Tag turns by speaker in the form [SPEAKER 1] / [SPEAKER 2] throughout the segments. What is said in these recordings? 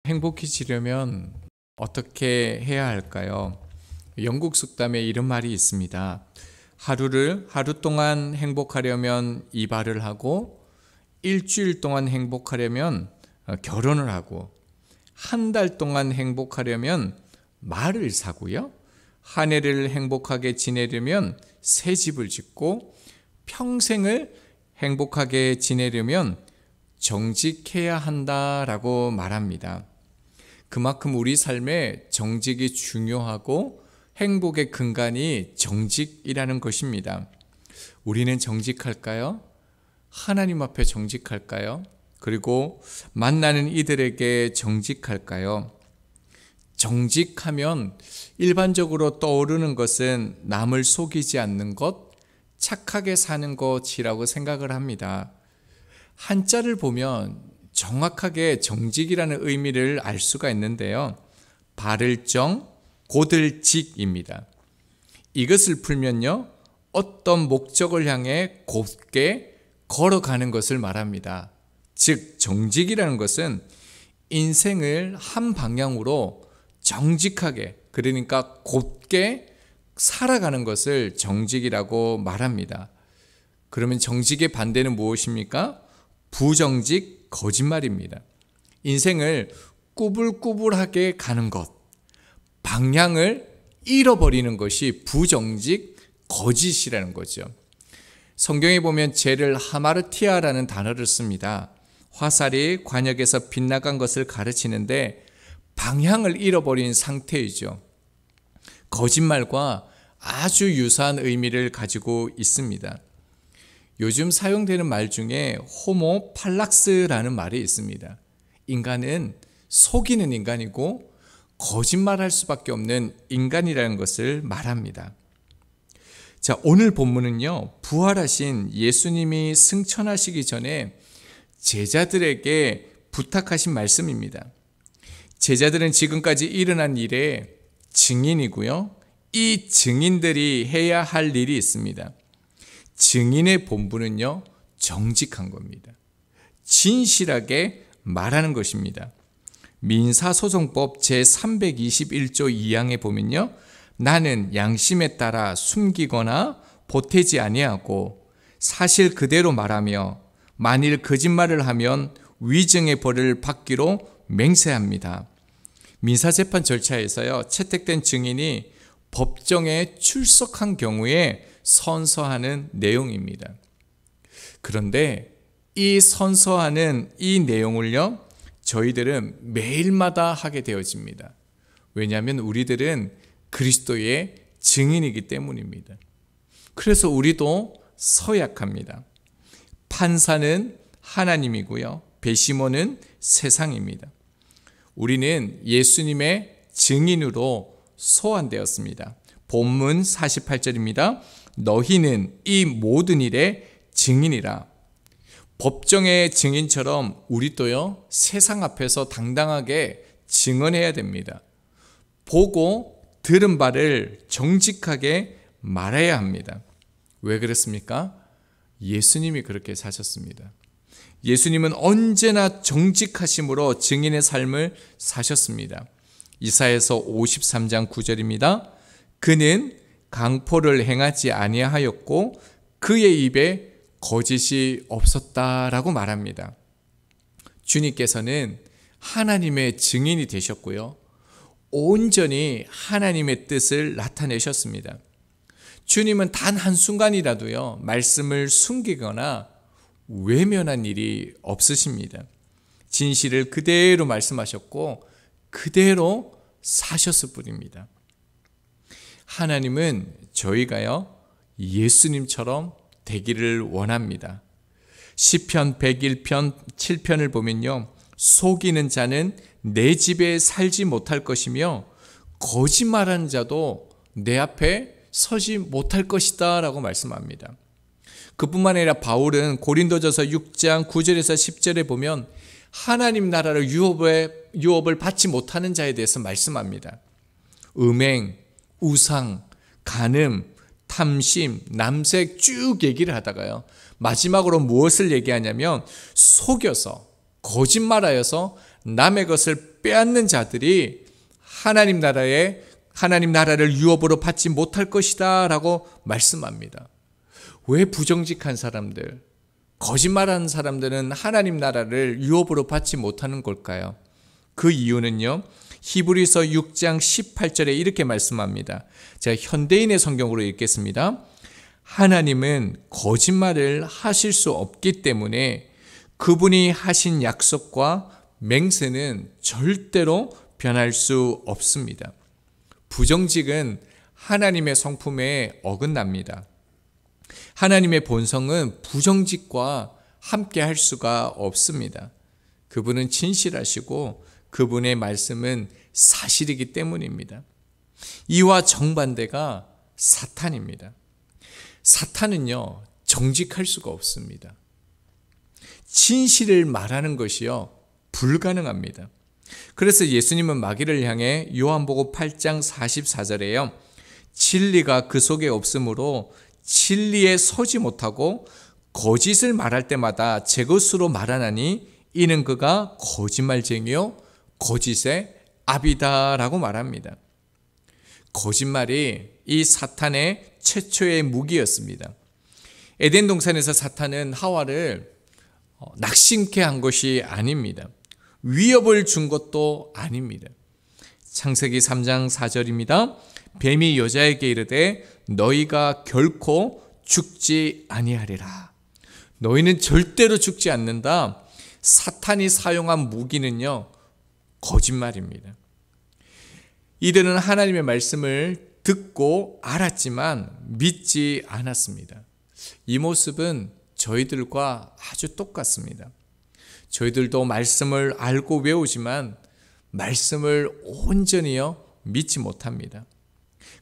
[SPEAKER 1] 행복해지려면 어떻게 해야 할까요? 영국 속담에 이런 말이 있습니다. 하루 동안 행복하려면 이발을 하고, 일주일 동안 행복하려면 결혼을 하고, 한 달 동안 행복하려면 말을 사고요, 한 해를 행복하게 지내려면 새 집을 짓고, 평생을 행복하게 지내려면 정직해야 한다라고 말합니다. 그만큼 우리 삶에 정직이 중요하고 행복의 근간이 정직이라는 것입니다. 우리는 정직할까요? 하나님 앞에 정직할까요? 그리고 만나는 이들에게 정직할까요? 정직하면 일반적으로 떠오르는 것은 남을 속이지 않는 것, 착하게 사는 것이라고 생각을 합니다. 한자를 보면 정확하게 정직이라는 의미를 알 수가 있는데요. 바를 정, 곧을 직입니다. 이것을 풀면요, 어떤 목적을 향해 곧게 걸어가는 것을 말합니다. 즉, 정직이라는 것은 인생을 한 방향으로 정직하게, 그러니까 곧게 살아가는 것을 정직이라고 말합니다. 그러면 정직의 반대는 무엇입니까? 부정직, 거짓말입니다. 인생을 꾸불꾸불하게 가는 것, 방향을 잃어버리는 것이 부정직, 거짓이라는 거죠. 성경에 보면 죄를 하마르티아라는 단어를 씁니다. 화살이 관역에서 빗나간 것을 가르치는데 방향을 잃어버린 상태이죠. 거짓말과 아주 유사한 의미를 가지고 있습니다. 요즘 사용되는 말 중에 호모 팔락스라는 말이 있습니다. 인간은 속이는 인간이고 거짓말할 수밖에 없는 인간이라는 것을 말합니다. 자, 오늘 본문은요, 부활하신 예수님이 승천하시기 전에 제자들에게 부탁하신 말씀입니다. 제자들은 지금까지 일어난 일의 증인이고요, 이 증인들이 해야 할 일이 있습니다. 증인의 본분은요, 정직한 겁니다. 진실하게 말하는 것입니다. 민사소송법 제321조 2항에 보면요, 나는 양심에 따라 숨기거나 보태지 아니하고 사실 그대로 말하며 만일 거짓말을 하면 위증의 벌을 받기로 맹세합니다. 민사재판 절차에서요, 채택된 증인이 법정에 출석한 경우에 선서하는 내용입니다. 그런데 이 선서하는 이 내용을요, 저희들은 매일마다 하게 되어집니다. 왜냐하면 우리들은 그리스도의 증인이기 때문입니다. 그래서 우리도 서약합니다. 판사는 하나님이고요, 배심원은 세상입니다. 우리는 예수님의 증인으로 소환되었습니다. 본문 48절입니다. 너희는 이 모든 일의 증인이라. 법정의 증인처럼 우리도요, 세상 앞에서 당당하게 증언해야 됩니다. 보고 들은 바를 정직하게 말해야 합니다. 왜 그렇습니까? 예수님이 그렇게 사셨습니다. 예수님은 언제나 정직하심으로 증인의 삶을 사셨습니다. 이사야서 53장 9절입니다. 그는 강포를 행하지 아니하였고 그의 입에 거짓이 없었다라고 말합니다. 주님께서는 하나님의 증인이 되셨고요, 온전히 하나님의 뜻을 나타내셨습니다. 주님은 단 한순간이라도요, 말씀을 숨기거나 외면한 일이 없으십니다. 진실을 그대로 말씀하셨고 그대로 사셨을 뿐입니다. 하나님은 저희가요, 예수님처럼 되기를 원합니다. 시편 101편 7편을 보면요, 속이는 자는 내 집에 살지 못할 것이며 거짓말하는 자도 내 앞에 서지 못할 것이다 라고 말씀합니다. 그뿐만 아니라 바울은 고린도전서 6장 9절에서 10절에 보면 하나님 나라를 유업을 받지 못하는 자에 대해서 말씀합니다. 음행, 우상, 간음, 탐심, 남색 쭉 얘기를 하다가요, 마지막으로 무엇을 얘기하냐면 속여서, 거짓말하여서 남의 것을 것을 빼앗는 자들이 하나님 나라를 유업으로 받지 못할 것이다 라고 말씀합니다. 왜 부정직한 사람들, 거짓말하는 사람들은 하나님 나라를 유업으로 받지 못하는 걸까요? 그 이유는요, 히브리서 6장 18절에 이렇게 말씀합니다. 제가 현대인의 성경으로 읽겠습니다. 하나님은 거짓말을 하실 수 없기 때문에 그분이 하신 약속과 맹세는 절대로 변할 수 없습니다. 부정직은 하나님의 성품에 어긋납니다. 하나님의 본성은 부정직과 함께 할 수가 없습니다. 그분은 진실하시고 그분의 말씀은 사실이기 때문입니다. 이와 정반대가 사탄입니다. 사탄은요, 정직할 수가 없습니다. 진실을 말하는 것이요, 불가능합니다. 그래서 예수님은 마귀를 향해 요한복음 8장 44절에요. 진리가 그 속에 없으므로 진리에 서지 못하고 거짓을 말할 때마다 제 것으로 말하나니 이는 그가 거짓말쟁이요 거짓의 아비다라고 말합니다. 거짓말이 이 사탄의 최초의 무기였습니다. 에덴 동산에서 사탄은 하와를 낙심케 한 것이 아닙니다. 위협을 준 것도 아닙니다. 창세기 3장 4절입니다. 뱀이 여자에게 이르되 너희가 결코 죽지 아니하리라. 너희는 절대로 죽지 않는다. 사탄이 사용한 무기는요, 거짓말입니다. 이들은 하나님의 말씀을 듣고 알았지만 믿지 않았습니다. 이 모습은 저희들과 아주 똑같습니다. 저희들도 말씀을 알고 외우지만 말씀을 온전히요 믿지 못합니다.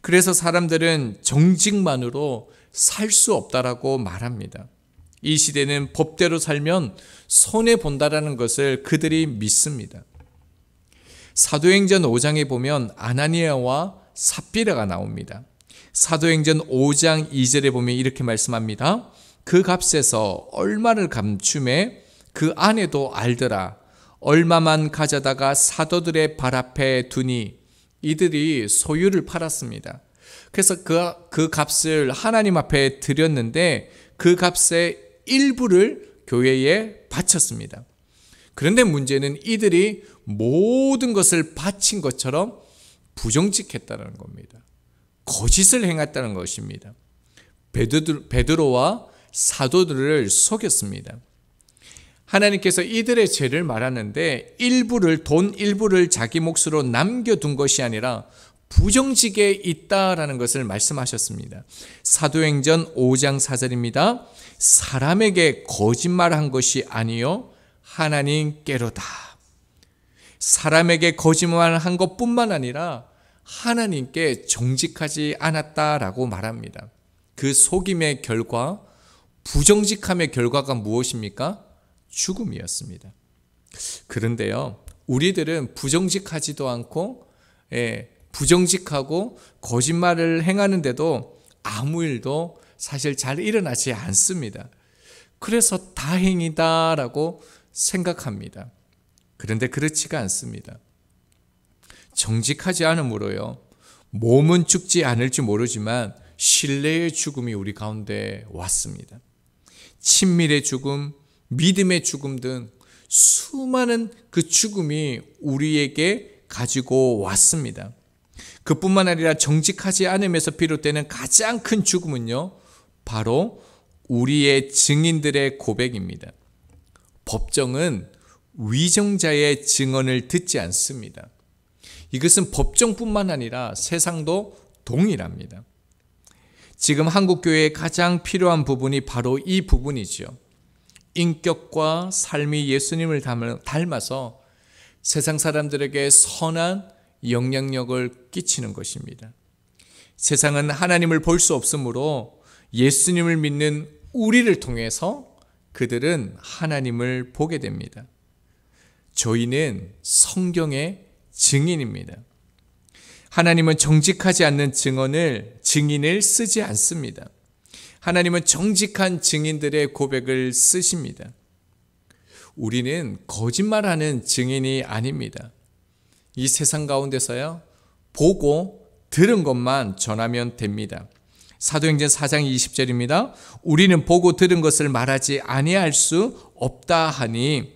[SPEAKER 1] 그래서 사람들은 정직만으로 살 수 없다라고 말합니다. 이 시대는 법대로 살면 손해본다라는 것을 그들이 믿습니다. 사도행전 5장에 보면 아나니아와 삽비라가 나옵니다. 사도행전 5장 2절에 보면 이렇게 말씀합니다. 그 값에서 얼마를 감춤해 그 아내도 알더라. 얼마만 가져다가 사도들의 발 앞에 두니 이들이 소유를 팔았습니다. 그래서 그 값을 하나님 앞에 드렸는데 그 값의 일부를 교회에 바쳤습니다. 그런데 문제는 이들이 모든 것을 바친 것처럼 부정직했다는 겁니다. 거짓을 행했다는 것입니다. 베드로와 사도들을 속였습니다. 하나님께서 이들의 죄를 말하는데 돈 일부를 자기 몫으로 남겨둔 것이 아니라 부정직에 있다라는 것을 말씀하셨습니다. 사도행전 5장 4절입니다. 사람에게 거짓말한 것이 아니요 하나님께로다. 사람에게 거짓말한 것뿐만 아니라 하나님께 정직하지 않았다라고 말합니다. 그 속임의 결과, 부정직함의 결과가 무엇입니까? 죽음이었습니다. 그런데요, 우리들은 부정직하지도 않고 부정직하고 거짓말을 행하는데도 아무 일도 사실 잘 일어나지 않습니다. 그래서 다행이다라고 생각합니다. 그런데 그렇지가 않습니다. 정직하지 않음으로요, 몸은 죽지 않을지 모르지만 신뢰의 죽음이 우리 가운데 왔습니다. 친밀의 죽음, 믿음의 죽음 등 수많은 그 죽음이 우리에게 가지고 왔습니다. 그뿐만 아니라 정직하지 않음에서 비롯되는 가장 큰 죽음은요, 바로 우리의 증인들의 고백입니다. 법정은 위정자의 증언을 듣지 않습니다. 이것은 법정뿐만 아니라 세상도 동일합니다. 지금 한국교회에 가장 필요한 부분이 바로 이 부분이죠. 인격과 삶이 예수님을 닮아서 세상 사람들에게 선한 영향력을 끼치는 것입니다. 세상은 하나님을 볼 수 없으므로 예수님을 믿는 우리를 통해서 그들은 하나님을 보게 됩니다. 저희는 성경의 증인입니다. 하나님은 정직하지 않는 증인을 쓰지 않습니다. 하나님은 정직한 증인들의 고백을 쓰십니다. 우리는 거짓말하는 증인이 아닙니다. 이 세상 가운데서요, 보고 들은 것만 전하면 됩니다. 사도행전 4장 20절입니다. 우리는 보고 들은 것을 말하지 아니할 수 없다 하니,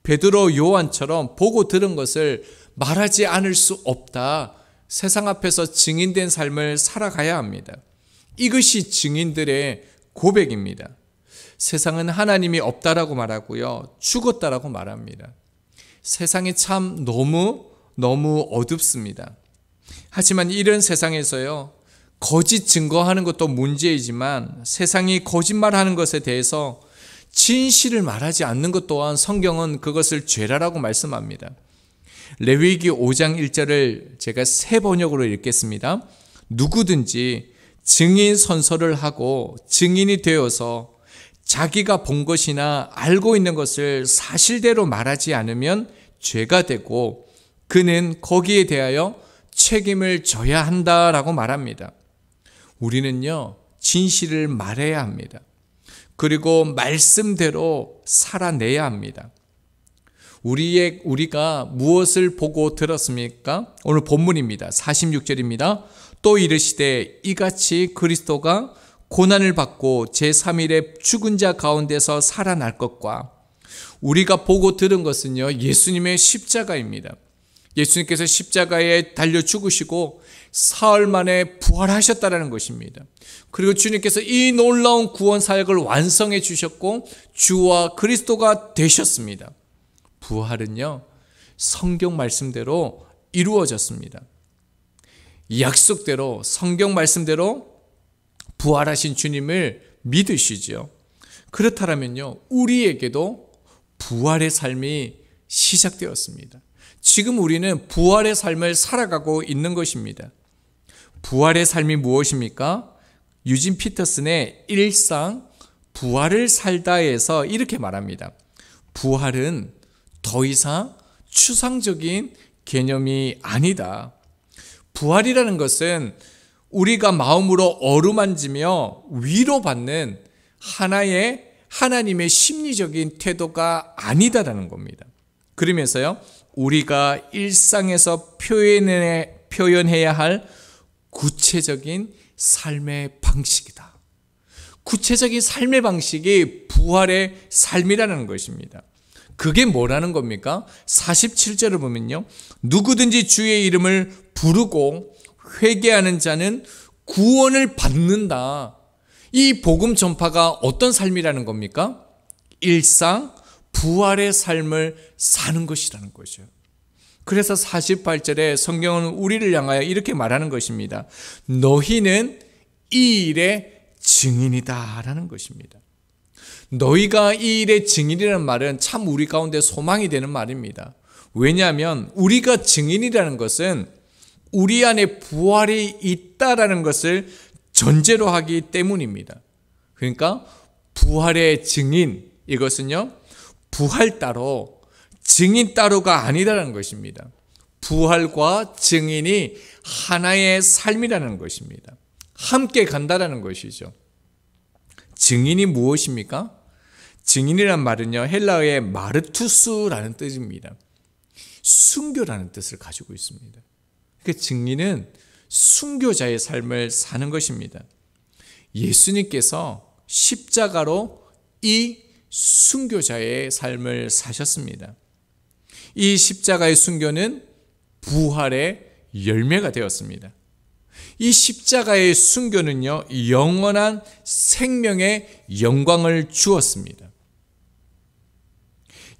[SPEAKER 1] 베드로 요한처럼 보고 들은 것을 말하지 않을 수 없다. 세상 앞에서 증인된 삶을 살아가야 합니다. 이것이 증인들의 고백입니다. 세상은 하나님이 없다라고 말하고요, 죽었다라고 말합니다. 세상이 참 너무 어둡습니다. 하지만 이런 세상에서요, 거짓 증거하는 것도 문제이지만 세상이 거짓말하는 것에 대해서 진실을 말하지 않는 것 또한 성경은 그것을 죄라라고 말씀합니다. 레위기 5장 1절을 제가 새 번역으로 읽겠습니다. 누구든지 증인 선서를 하고 증인이 되어서 자기가 본 것이나 알고 있는 것을 사실대로 말하지 않으면 죄가 되고 그는 거기에 대하여 책임을 져야 한다라고 말합니다. 우리는요, 진실을 말해야 합니다. 그리고 말씀대로 살아내야 합니다. 우리가 무엇을 보고 들었습니까? 오늘 본문입니다. 46절입니다. 또 이르시되 이같이 그리스도가 고난을 받고 제3일에 죽은 자 가운데서 살아날 것과, 우리가 보고 들은 것은요, 예수님의 십자가입니다. 예수님께서 십자가에 달려 죽으시고 사흘 만에 부활하셨다는 것입니다. 그리고 주님께서 이 놀라운 구원 사역을 완성해 주셨고 주와 그리스도가 되셨습니다. 부활은요, 성경 말씀대로 이루어졌습니다. 약속대로 성경 말씀대로 부활하신 주님을 믿으시죠. 그렇다면요, 우리에게도 부활의 삶이 시작되었습니다. 지금 우리는 부활의 삶을 살아가고 있는 것입니다. 부활의 삶이 무엇입니까? 유진 피터슨의 일상 부활을 살다에서 이렇게 말합니다. 부활은 더 이상 추상적인 개념이 아니다. 부활이라는 것은 우리가 마음으로 어루만지며 위로받는 하나의 하나님의 심리적인 태도가 아니다라는 겁니다. 그러면서요, 우리가 일상에서 표현해야 할 구체적인 삶의 방식이다. 구체적인 삶의 방식이 부활의 삶이라는 것입니다. 그게 뭐라는 겁니까? 47절을 보면요, 누구든지 주의 이름을 부르고 회개하는 자는 구원을 받는다. 이 복음 전파가 어떤 삶이라는 겁니까? 일상 부활의 삶을 사는 것이라는 거죠. 그래서 48절에 성경은 우리를 향하여 이렇게 말하는 것입니다. 너희는 이 일의 증인이다 라는 것입니다. 너희가 이 일의 증인이라는 말은 참 우리 가운데 소망이 되는 말입니다. 왜냐하면 우리가 증인이라는 것은 우리 안에 부활이 있다라는 것을 전제로 하기 때문입니다. 그러니까 부활의 증인, 이것은요, 부활 따로 증인 따로가 아니다라는 것입니다. 부활과 증인이 하나의 삶이라는 것입니다. 함께 간다라는 것이죠. 증인이 무엇입니까? 증인이란 말은요, 헬라어의 마르투스라는 뜻입니다. 순교라는 뜻을 가지고 있습니다. 그 증인은 순교자의 삶을 사는 것입니다. 예수님께서 십자가로 이 순교자의 삶을 사셨습니다. 이 십자가의 순교는 부활의 열매가 되었습니다. 이 십자가의 순교는요, 영원한 생명의 영광을 주었습니다.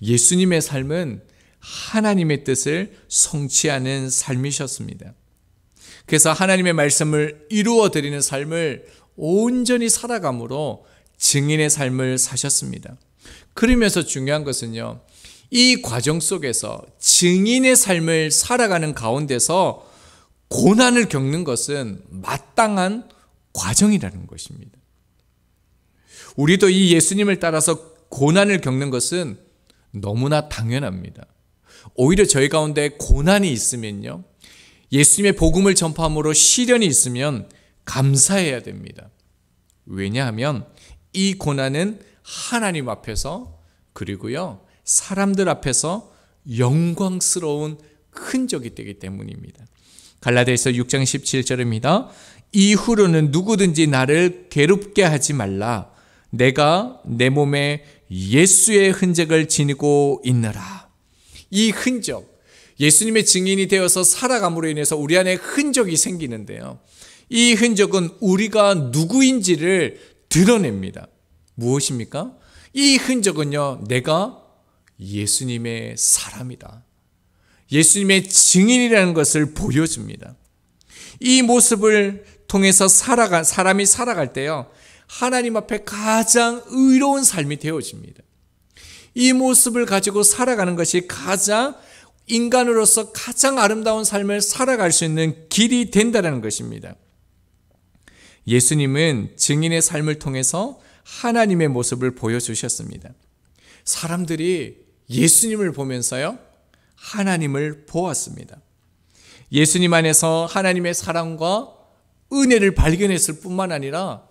[SPEAKER 1] 예수님의 삶은 하나님의 뜻을 성취하는 삶이셨습니다. 그래서 하나님의 말씀을 이루어 드리는 삶을 온전히 살아감으로 증인의 삶을 사셨습니다. 그러면서 중요한 것은요, 이 과정 속에서 증인의 삶을 살아가는 가운데서 고난을 겪는 것은 마땅한 과정이라는 것입니다. 우리도 이 예수님을 따라서 고난을 겪는 것은 너무나 당연합니다. 오히려 저희 가운데 고난이 있으면요, 예수님의 복음을 전파함으로 시련이 있으면 감사해야 됩니다. 왜냐하면 이 고난은 하나님 앞에서, 그리고요, 사람들 앞에서 영광스러운 흔적이 되기 때문입니다. 갈라디아서 6장 17절입니다. 이후로는 누구든지 나를 괴롭게 하지 말라. 내가 내 몸에 예수의 흔적을 지니고 있노라. 이 흔적, 예수님의 증인이 되어서 살아감으로 인해서 우리 안에 흔적이 생기는데요. 이 흔적은 우리가 누구인지를 드러냅니다. 무엇입니까? 이 흔적은요, 내가 예수님의 사람이다. 예수님의 증인이라는 것을 보여줍니다. 이 모습을 통해서 사람이 살아갈 때요, 하나님 앞에 가장 의로운 삶이 되어집니다. 이 모습을 가지고 살아가는 것이 인간으로서 가장 아름다운 삶을 살아갈 수 있는 길이 된다는 것입니다. 예수님은 증인의 삶을 통해서 하나님의 모습을 보여주셨습니다. 사람들이 예수님을 보면서요, 하나님을 보았습니다. 예수님 안에서 하나님의 사랑과 은혜를 발견했을 뿐만 아니라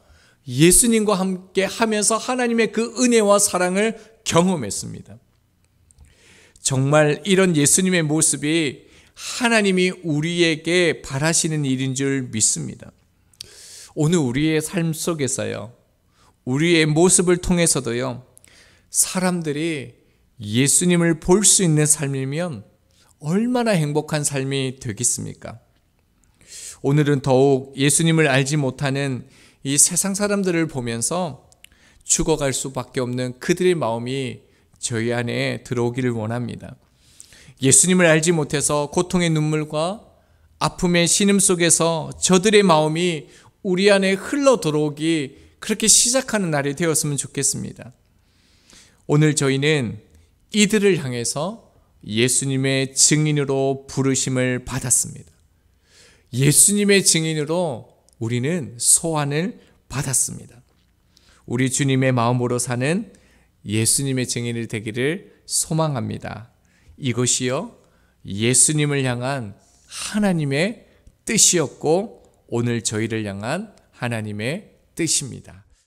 [SPEAKER 1] 예수님과 함께 하면서 하나님의 그 은혜와 사랑을 경험했습니다. 정말 이런 예수님의 모습이 하나님이 우리에게 바라시는 일인 줄 믿습니다. 오늘 우리의 삶 속에서요, 우리의 모습을 통해서도요, 사람들이 예수님을 볼 수 있는 삶이면 얼마나 행복한 삶이 되겠습니까? 오늘은 더욱 예수님을 알지 못하는 이 세상 사람들을 보면서 죽어갈 수밖에 없는 그들의 마음이 저희 안에 들어오기를 원합니다. 예수님을 알지 못해서 고통의 눈물과 아픔의 신음 속에서 저들의 마음이 우리 안에 흘러 들어오기, 그렇게 시작하는 날이 되었으면 좋겠습니다. 오늘 저희는 이들을 향해서 예수님의 증인으로 부르심을 받았습니다. 예수님의 증인으로 우리는 소환을 받았습니다. 우리 주님의 마음으로 사는 예수님의 증인이 되기를 소망합니다. 이것이요, 예수님을 향한 하나님의 뜻이었고 오늘 저희를 향한 하나님의 뜻입니다.